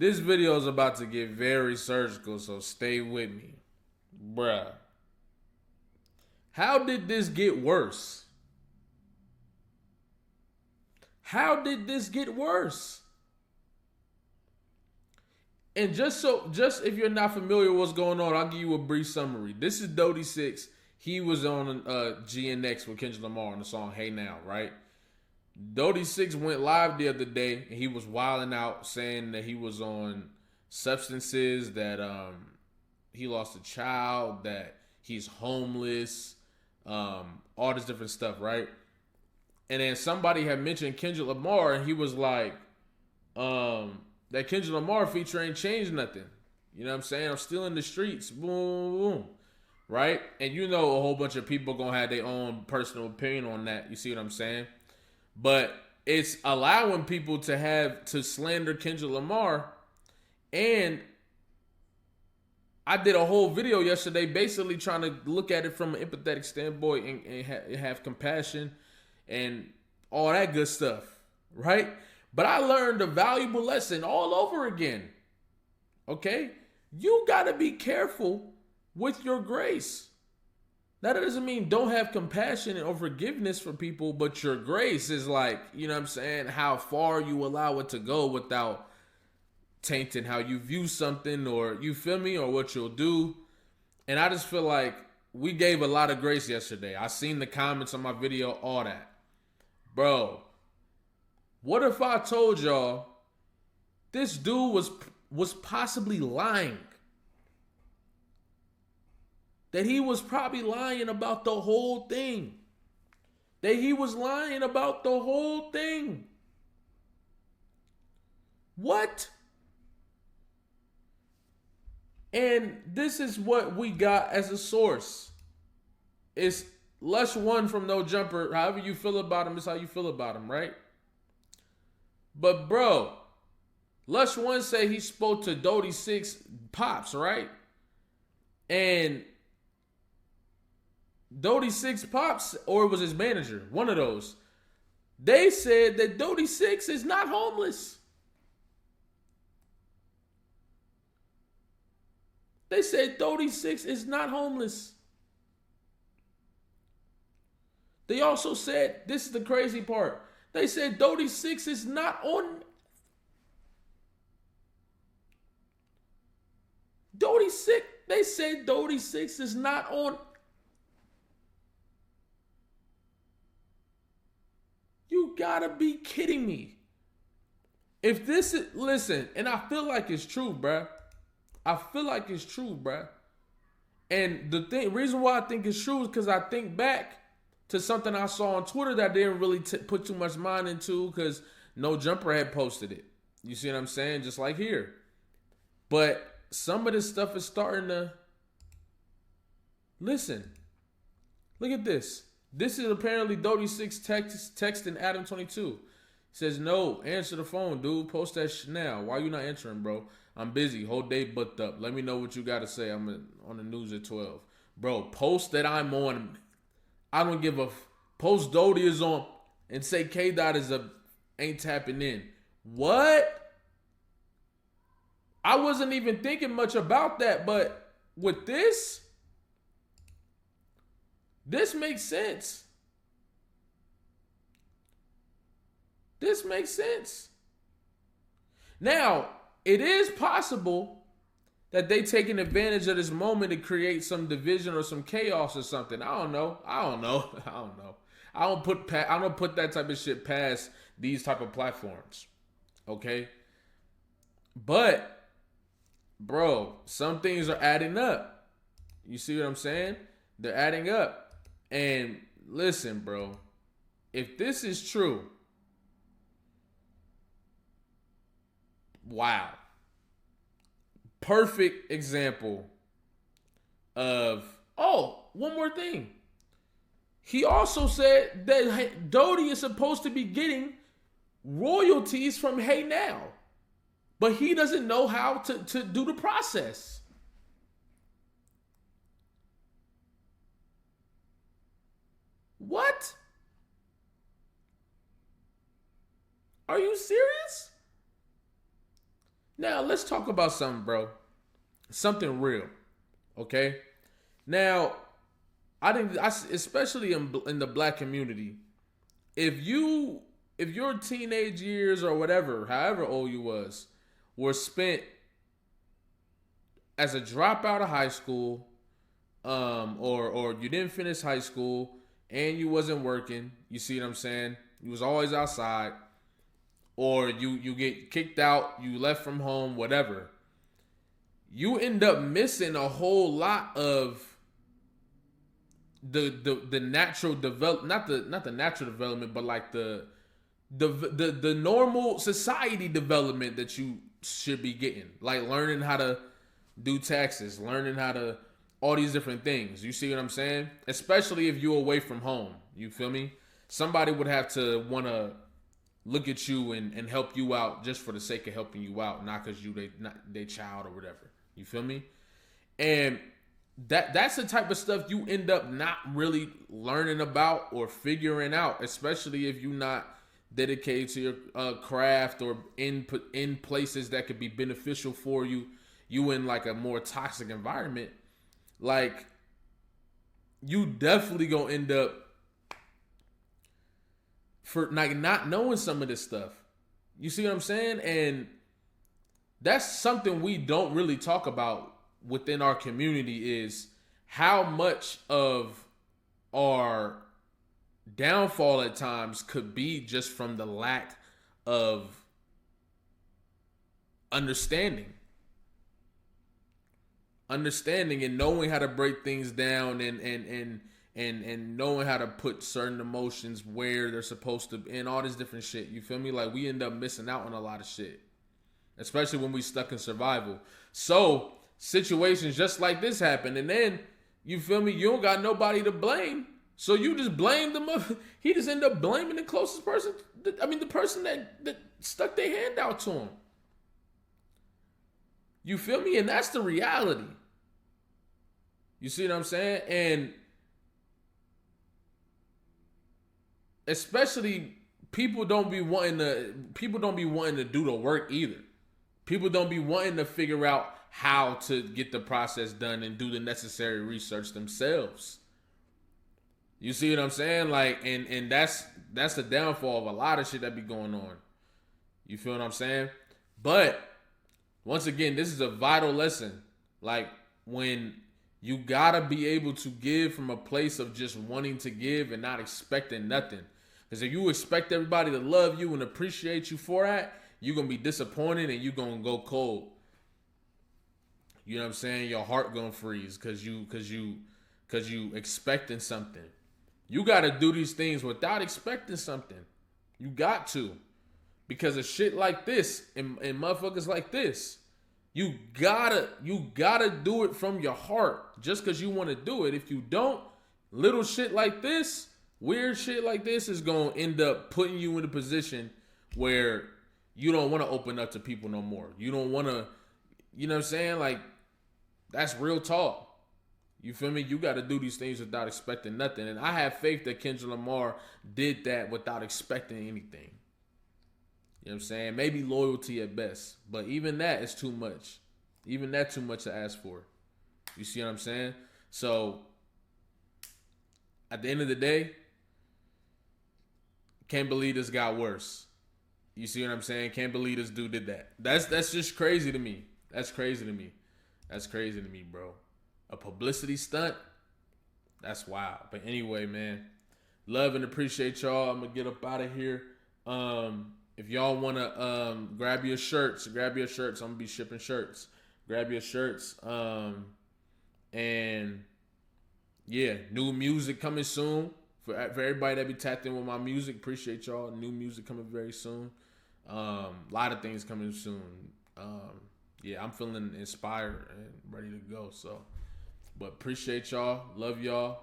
This video is about to get very surgical, so stay with me. Bruh. How did this get worse? How did this get worse? And just if you're not familiar with what's going on, I'll give you a brief summary. This is Dodie 6. He was on GNX with Kendrick Lamar on the song Hey Now, right? Dodie 6 went live the other day and he was wilding out saying that he was on substances, that he lost a child, that he's homeless, all this different stuff, right? And then somebody had mentioned Kendrick Lamar and he was like, that Kendrick Lamar feature ain't changed nothing. You know what I'm saying? I'm still in the streets. Boom, boom, boom. Right? And you know a whole bunch of people gonna have their own personal opinion on that. You see what I'm saying? But it's allowing people to slander Kendrick Lamar. And I did a whole video yesterday basically trying to look at it from an empathetic standpoint and have compassion and all that good stuff. Right? But I learned a valuable lesson all over again. Okay? You got to be careful with your grace. Now, that doesn't mean don't have compassion or forgiveness for people, but your grace is like, you know what I'm saying, how far you allow it to go without tainting how you view something, or you feel me, or what you'll do. And I just feel like we gave a lot of grace yesterday. I seen the comments on my video, all that. Bro, what if I told y'all this dude was possibly lying? That he was probably lying about the whole thing. That he was lying about the whole thing. What? And this is what we got as a source. It's Lush One from No Jumper. However you feel about him is how you feel about him, right? But bro, Lush One say he spoke to Dodie 6 pops, right? And Dodie 6 pops, or it was his manager, one of those, they said that Dodie 6 is not homeless. They said Dodie 6 is not homeless. They also said, this is the crazy part, they said Dodie 6 is not on Dodie 6. They said Dodie 6 is not on. You gotta be kidding me. If this is, listen, and I feel like it's true, bruh. I feel like it's true, bruh. And the reason why I think it's true is because I think back to something I saw on Twitter that I didn't really put too much mind into because No Jumper had posted it. You see what I'm saying? Just like here. But some of this stuff is starting to, listen. Look at this. This is apparently Dodie 6 texting Adam 22. He says, no, answer the phone, dude. Post that shit now. Why you not answering, bro? I'm busy. Whole day booked up. Let me know what you got to say. I'm on the news at 12. Bro, post that I'm on. I don't give a post Dodie is on and say K-Dot ain't tapping in. What? I wasn't even thinking much about that, but with this makes sense. This makes sense. Now, it is possible that they taking advantage of this moment to create some division or some chaos or something. I don't know. I don't put that type of shit past these type of platforms. Okay? But, bro, some things are adding up. You see what I'm saying? They're adding up. And listen, bro, if this is true, wow. Perfect example of, one more thing. He also said that Dodie is supposed to be getting royalties from Hey Now, but he doesn't know how to do the process. What? Are you serious? Now let's talk about something, bro. Something real. Okay. Now, especially in the black community, if your teenage years or whatever, however old you was, were spent as a dropout of high school, or you didn't finish high school and you wasn't working, you see what I'm saying? You was always outside, or you get kicked out, you left from home, whatever. You end up missing a whole lot of the natural develop not the natural development, but like the normal society development that you should be getting, like learning how to do taxes, learning how to all these different things. You see what I'm saying? Especially if you're away from home. You feel me? Somebody would have to want to look at you and help you out just for the sake of helping you out, not because they child or whatever. You feel me? And that's the type of stuff you end up not really learning about or figuring out, especially if you're not dedicated to your craft or in places that could be beneficial for you. You in like a more toxic environment, like you definitely gonna end up for like not knowing some of this stuff. You see what I'm saying? And that's something we don't really talk about within our community, is how much of our downfall at times could be just from the lack of understanding and knowing how to break things down, and knowing how to put certain emotions where they're supposed to, and all this different shit. You feel me? Like we end up missing out on a lot of shit, especially when we stuck in survival. So situations just like this happen, and then you feel me? You don't got nobody to blame, so you just blame them. He just end up blaming the closest person. The person that stuck their hand out to him. You feel me? And that's the reality. You see what I'm saying? And especially people don't be wanting to do the work either. People don't be wanting to figure out how to get the process done and do the necessary research themselves. You see what I'm saying? Like, and that's the downfall of a lot of shit that be going on. You feel what I'm saying? But once again, this is a vital lesson. Like, when you gotta be able to give from a place of just wanting to give and not expecting nothing. Because if you expect everybody to love you and appreciate you for that, you're gonna be disappointed and you're gonna go cold. You know what I'm saying? Your heart gonna freeze because you expecting something. You gotta do these things without expecting something. You got to. Because of shit like this and motherfuckers like this. You gotta do it from your heart just because you want to do it. If you don't, little shit like this, weird shit like this is going to end up putting you in a position where you don't want to open up to people no more. You don't want to, you know what I'm saying? Like, that's real talk. You feel me? You got to do these things without expecting nothing. And I have faith that Kendrick Lamar did that without expecting anything. You know what I'm saying? Maybe loyalty at best. But even that is too much. Even that too much to ask for. You see what I'm saying? So, at the end of the day, can't believe this got worse. You see what I'm saying? Can't believe this dude did that. That's just crazy to me. That's crazy to me. That's crazy to me, bro. A publicity stunt? That's wild. But anyway, man. Love and appreciate y'all. I'm going to get up out of here. If y'all want to grab your shirts. I'm going to be shipping shirts. Grab your shirts. And yeah, new music coming soon. For everybody that be tapped in with my music, appreciate y'all. New music coming very soon. A lot of things coming soon. Yeah, I'm feeling inspired and ready to go. So, but appreciate y'all. Love y'all.